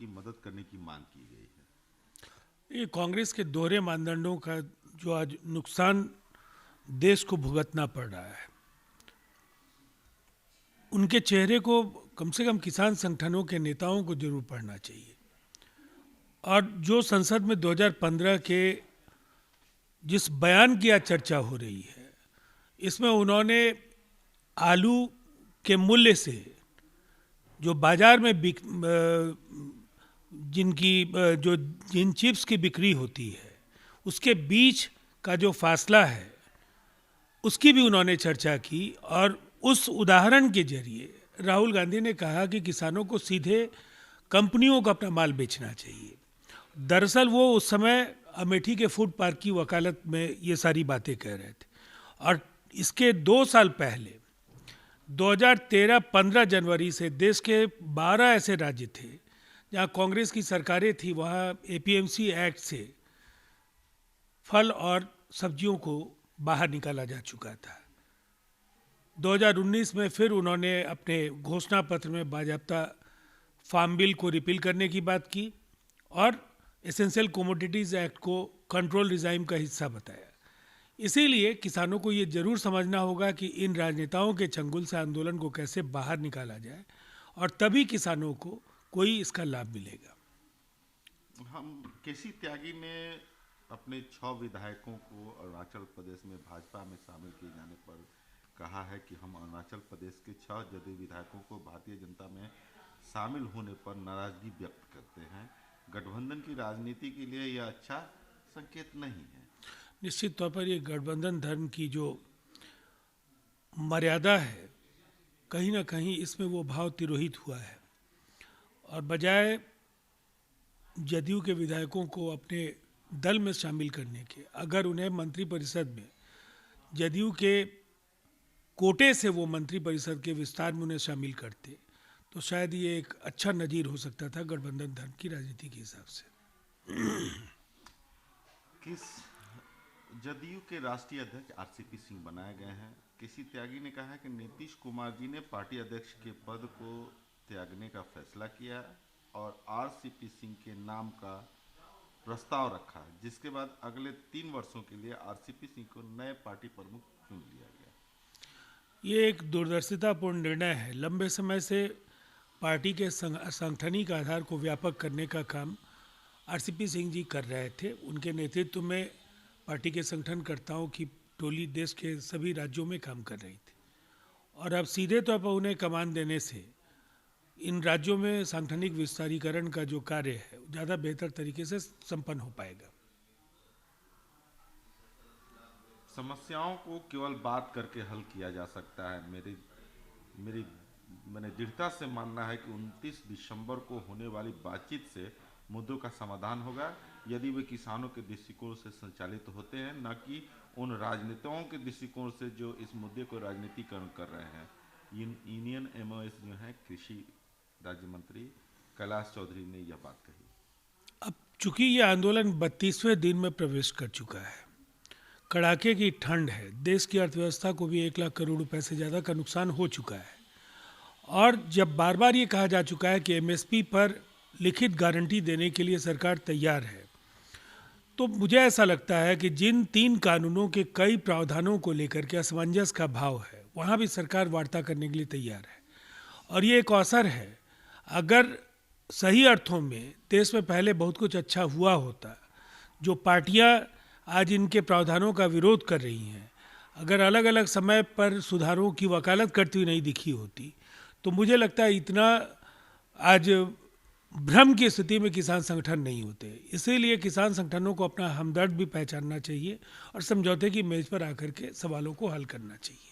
की मदद करने की मांग की गई है। ये कांग्रेस के दोहरे मानदंडों का जो आज नुकसान देश को भुगतना पड़ रहा है, उनके चेहरे को कम से कम किसान संगठनों के नेताओं को जरूर पढ़ना चाहिए। और जो संसद में 2015 के जिस बयान की आज चर्चा हो रही है, इसमें उन्होंने आलू के मूल्य से जो बाजार में जिन चिप्स की बिक्री होती है उसके बीच का जो फासला है उसकी भी उन्होंने चर्चा की। और उस उदाहरण के जरिए राहुल गांधी ने कहा कि किसानों को सीधे कंपनियों को अपना माल बेचना चाहिए। दरअसल वो उस समय अमेठी के फूड पार्क की वकालत में ये सारी बातें कह रहे थे। और इसके 2 साल पहले 2013-15 जनवरी से देश के 12 ऐसे राज्य थे जहाँ कांग्रेस की सरकारें थी, वहाँ एपीएमसी एक्ट से फल और सब्जियों को बाहर निकाला जा चुका था। 2019 में फिर उन्होंने अपने घोषणा पत्र में बाकायदा फार्म बिल को रिपील करने की बात की और एसेंशियल कमोडिटीज़ एक्ट को कंट्रोल रिजाइम का हिस्सा बताया। इसीलिए किसानों को ये जरूर समझना होगा कि इन राजनेताओं के चंगुल से आंदोलन को कैसे बाहर निकाला जाए और तभी किसानों को कोई इसका लाभ मिलेगा। हम केसी त्यागी ने अपने 6 विधायकों को अरुणाचल प्रदेश में भाजपा में शामिल किए जाने पर कहा है कि हम अरुणाचल प्रदेश के 6 जदयू विधायकों को भारतीय जनता में शामिल होने पर नाराजगी व्यक्त करते हैं। गठबंधन की राजनीति के लिए यह अच्छा संकेत नहीं है। निश्चित तौर पर ये गठबंधन धर्म की जो मर्यादा है, कहीं ना कहीं इसमें वो भाव तिरोहित हुआ है। और बजाय जदयू के विधायकों को अपने दल में शामिल करने के, अगर उन्हें मंत्रिपरिषद में जदयू के कोटे से वो मंत्रिपरिषद के विस्तार में उन्हें शामिल करते तो शायद ये एक अच्छा नजीर हो सकता था गठबंधन धर्म की राजनीति के हिसाब से। किस जदयू के राष्ट्रीय अध्यक्ष आरसीपी सिंह बनाए गए हैं। केसी त्यागी ने कहा कि नीतीश कुमार जी ने पार्टी अध्यक्ष के पद को त्यागने का फैसला किया और आरसीपी सिंह के नाम का प्रस्ताव रखा, जिसके बाद अगले 3 वर्षों के लिए आरसीपी सिंह को नए पार्टी प्रमुख चुन लिया गया। ये एक दूरदर्शितापूर्ण निर्णय है। लंबे समय से पार्टी के सांगठनिक आधार को व्यापक करने का काम आरसीपी सिंह जी कर रहे थे। उनके नेतृत्व में पार्टी के संगठनकर्ताओं की टोली देश के सभी राज्यों में काम कर रही थी और अब सीधे तौर पर उन्हें कमान देने से इन राज्यों में सांगठनिक विस्तारीकरण का जो कार्य है ज़्यादा बेहतर तरीके से संपन्न हो पाएगा। समस्याओं को केवल बात करके हल किया जा सकता है। मैंने दृढ़ता से मानना है कि 29 दिसंबर को होने वाली बातचीत से मुद्दों का समाधान होगा, यदि वे किसानों के दृष्टिकोण से संचालित होते हैं, न कि उन राजनेताओं के दृष्टिकोण से जो इस मुद्दे को राजनीतिकरण कर रहे हैं। यूनियन एमओएस जो है, कृषि राज्य मंत्री कैलाश चौधरी ने यह बात कही। अब चूंकि ये आंदोलन 32वें दिन में प्रवेश कर चुका है, कड़ाके की ठंड है, देश की अर्थव्यवस्था को भी 1 लाख करोड़ रुपए से ज़्यादा का नुकसान हो चुका है और जब बार बार ये कहा जा चुका है कि एमएसपी पर लिखित गारंटी देने के लिए सरकार तैयार है, तो मुझे ऐसा लगता है कि जिन 3 कानूनों के कई प्रावधानों को लेकर के असमंजस का भाव है, वहाँ भी सरकार वार्ता करने के लिए तैयार है। और ये एक अवसर है, अगर सही अर्थों में देश में पहले बहुत कुछ अच्छा हुआ होता, जो पार्टियाँ आज इनके प्रावधानों का विरोध कर रही हैं, अगर अलग अलग समय पर सुधारों की वकालत करती हुई नहीं दिखी होती, तो मुझे लगता है इतना आज भ्रम की स्थिति में किसान संगठन नहीं होते। इसीलिए किसान संगठनों को अपना हमदर्द भी पहचानना चाहिए और समझौते की मेज पर आकर के सवालों को हल करना चाहिए।